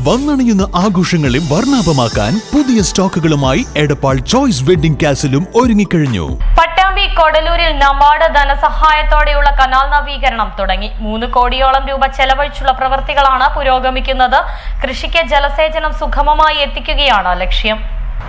വന്നണിയുന്ന ആഘോഷങ്ങളെ വർണ്ണാഭമാക്കാൻ പുതിയ സ്റ്റോക്കുകളുമായി എടപ്പാൾ ചോയ്സ് വെഡിംഗ് കാസിലും ഒരുങ്ങിക്കഴിഞ്ഞു. പട്ടാമ്പി കൊടലൂരിൽ നബാർഡ് ധനസഹായത്തോടെയുള്ള കനാൽ നവീകരണം തുടങ്ങി. 3 കോടിയോളം രൂപ ചെലവഴിച്ചുള്ള പ്രവൃത്തികളാണ് പുരോഗമിക്കുന്നത്. കൃഷിക്ക് ജലസേചനം സുഗമമായി എത്തിക്കുകയാണ് ലക്ഷ്യം.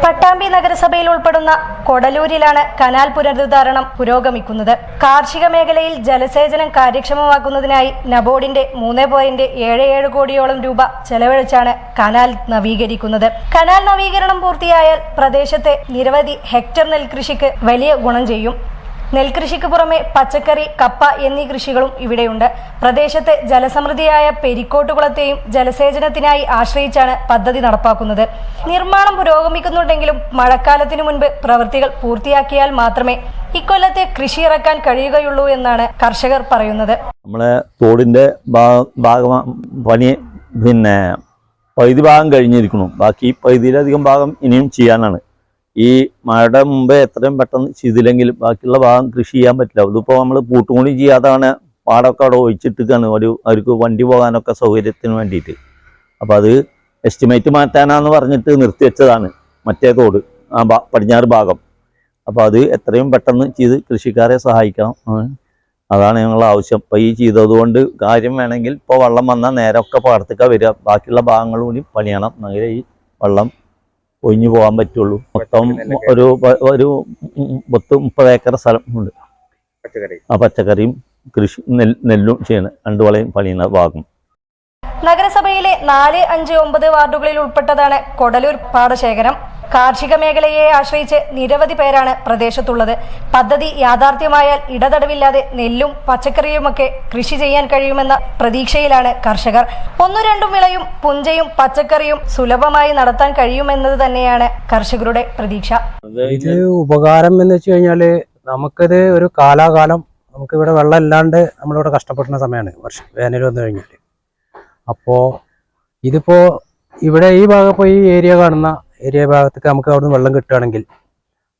പട്ടാമ്പി നഗരസഭയിൽ ഉൾപ്പെടുന്ന കൊടലൂരിലാണ് കനാൽ പുനരുദ്ധാരണം പുരോഗമിക്കുന്നത്. കാർഷിക മേഖലയിൽ ജലസേചനം കാര്യക്ഷമമാക്കുന്നതിനായി നബോർഡിന്റെ 3.77 കോടിയോളം രൂപ ചെലവഴിച്ചാണ് കനാൽ നവീകരിക്കുന്നത്. കനാൽ നവീകരണം പൂർത്തിയായാൽ പ്രദേശത്തെ നിരവധി ഹെക്ടർ നെൽകൃഷിക്ക് വലിയ ഗുണം ചെയ്യും. നെൽകൃഷിക്ക് പുറമെ പച്ചക്കറി, കപ്പ എന്നീ കൃഷികളും ഇവിടെയുണ്ട്. പ്രദേശത്തെ ജലസമൃദ്ധിയായ പെരിക്കോട്ടുകുളത്തെയും ജലസേചനത്തിനായി ആശ്രയിച്ചാണ് പദ്ധതി നടപ്പാക്കുന്നത്. നിർമ്മാണം പുരോഗമിക്കുന്നുണ്ടെങ്കിലും മഴക്കാലത്തിനു മുൻപ് പ്രവൃത്തികൾ പൂർത്തിയാക്കിയാൽ മാത്രമേ ഇക്കൊല്ലത്തെ കൃഷി ഇറക്കാൻ കഴിയുകയുള്ളൂ എന്നാണ് കർഷകർ പറയുന്നത്. നമ്മളെ തോടിന്റെ പണി പകുതി ഭാഗം കഴിഞ്ഞിരിക്കുന്നു. ബാക്കി പകുതിയിലധികം ഭാഗം ഇനിയും ചെയ്യാനാണ്. ഈ മഴയുടെ മുമ്പേ എത്രയും പെട്ടെന്ന് ചെയ്തില്ലെങ്കിൽ ബാക്കിയുള്ള ഭാഗം കൃഷി ചെയ്യാൻ പറ്റില്ല. ഇതിപ്പോൾ നമ്മൾ പൂട്ടുകൂടി ചെയ്യാതാണ് പാടമൊക്കെ അവിടെ ഒഴിച്ചിട്ടിരിക്കുകയാണ് അവർക്ക് വണ്ടി പോകാനൊക്കെ സൗകര്യത്തിന് വേണ്ടിയിട്ട്. അപ്പോൾ അത് എസ്റ്റിമേറ്റ് മാറ്റാനാന്ന് പറഞ്ഞിട്ട് നിർത്തിവെച്ചതാണ് മറ്റേ തോട് പടിഞ്ഞാറ് ഭാഗം. അപ്പോൾ അത് എത്രയും പെട്ടെന്ന് ചെയ്ത് കൃഷിക്കാരെ സഹായിക്കണം. അതാണ് ഞങ്ങളുടെ ആവശ്യം. ഇപ്പോൾ ഈ ചെയ്തതുകൊണ്ട് കാര്യം വേണമെങ്കിൽ ഇപ്പോൾ വെള്ളം വന്നാൽ നേരമൊക്കെ പാടത്തേക്കാണ് വരിക. ബാക്കിയുള്ള ഭാഗങ്ങൾ കൂടി പണിയണം. അങ്ങനെ ഈ വെള്ളം ഒഴിഞ്ഞു പോകാൻ പറ്റുള്ളൂ. മൊത്തം ഒരു 30 ഏക്കർ സ്ഥലം ഉണ്ട്. പച്ചക്കറിയും കൃഷി നെല്ലും ചെയ്യണം. 2 വളയും പണിയുന്ന ഭാഗം. നഗരസഭയിലെ 4, 5, 9 വാർഡുകളിൽ ഉൾപ്പെട്ടതാണ് കൊടലൂർ പാടശേഖരം. കാർഷിക മേഖലയെ ആശ്രയിച്ച് നിരവധി പേരാണ് പ്രദേശത്തുള്ളത്. പദ്ധതി യാഥാർത്ഥ്യമായാൽ ഇടതടവില്ലാതെ നെല്ലും പച്ചക്കറിയുമൊക്കെ കൃഷി ചെയ്യാൻ കഴിയുമെന്ന പ്രതീക്ഷയിലാണ് കർഷകർ. 1-2 വിളയും പുഞ്ചയും പച്ചക്കറിയും സുലഭമായി നടത്താൻ കഴിയുമെന്നത് തന്നെയാണ് കർഷകരുടെ പ്രതീക്ഷ. ഇത് ഉപകാരം എന്ന് വെച്ച് കഴിഞ്ഞാല് നമുക്കിത് ഒരു കാലാകാലം നമുക്ക് ഇവിടെ വെള്ളം ഇല്ലാണ്ട് നമ്മളിവിടെ കഷ്ടപ്പെടുന്ന സമയമാണ് വേനൽ വന്നു കഴിഞ്ഞാൽ. അപ്പോൾ ഇതിപ്പോ ഇവിടെ ഈ ഭാഗം ഇപ്പോൾ ഈ ഏരിയ ഭാഗത്തേക്ക് നമുക്ക് അവിടുന്ന് വെള്ളം കിട്ടുകയാണെങ്കിൽ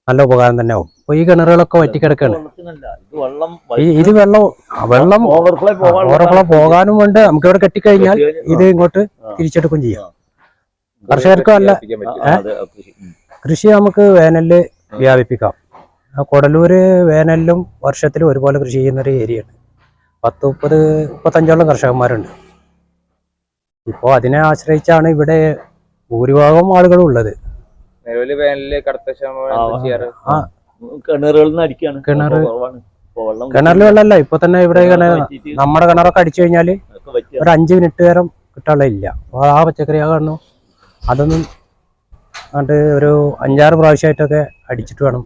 നല്ല ഉപകാരം തന്നെ ആവും. അപ്പോൾ ഈ കിണറുകളൊക്കെ വറ്റിക്കിടക്കാണ്. ഇത് വെള്ളം ഓവർഫ്ലോ പോകാനും വേണ്ട നമുക്ക് ഇവിടെ കെട്ടിക്കഴിഞ്ഞാൽ ഇത് ഇങ്ങോട്ട് തിരിച്ചെടുക്കുകയും ചെയ്യാം. കർഷകർക്ക് നല്ല കൃഷി നമുക്ക് വേനലില് വ്യാപിപ്പിക്കാം. കൊടലൂര് വേനലിലും വർഷത്തിലും ഒരുപോലെ കൃഷി ചെയ്യുന്നൊരു ഏരിയയാണ്. 30-35 കർഷകന്മാരുണ്ട്. ഇപ്പോൾ അതിനെ ആശ്രയിച്ചാണ് ഇവിടെ ഭൂരിഭാഗം ആളുകളും ഉള്ളത്. കിണറിൽ വെള്ളമല്ല ഇപ്പൊ തന്നെ ഇവിടെ നമ്മുടെ കിണറൊക്കെ അടിച്ചു കഴിഞ്ഞാല് ഒരു 5 മിനിറ്റ് നേരം കിട്ടാനുള്ള ഇല്ല. അപ്പോൾ ആ പച്ചക്കറി കാണുന്നു അതൊന്നും ഒരു 5-6 പ്രാവശ്യമായിട്ടൊക്കെ അടിച്ചിട്ട് വേണം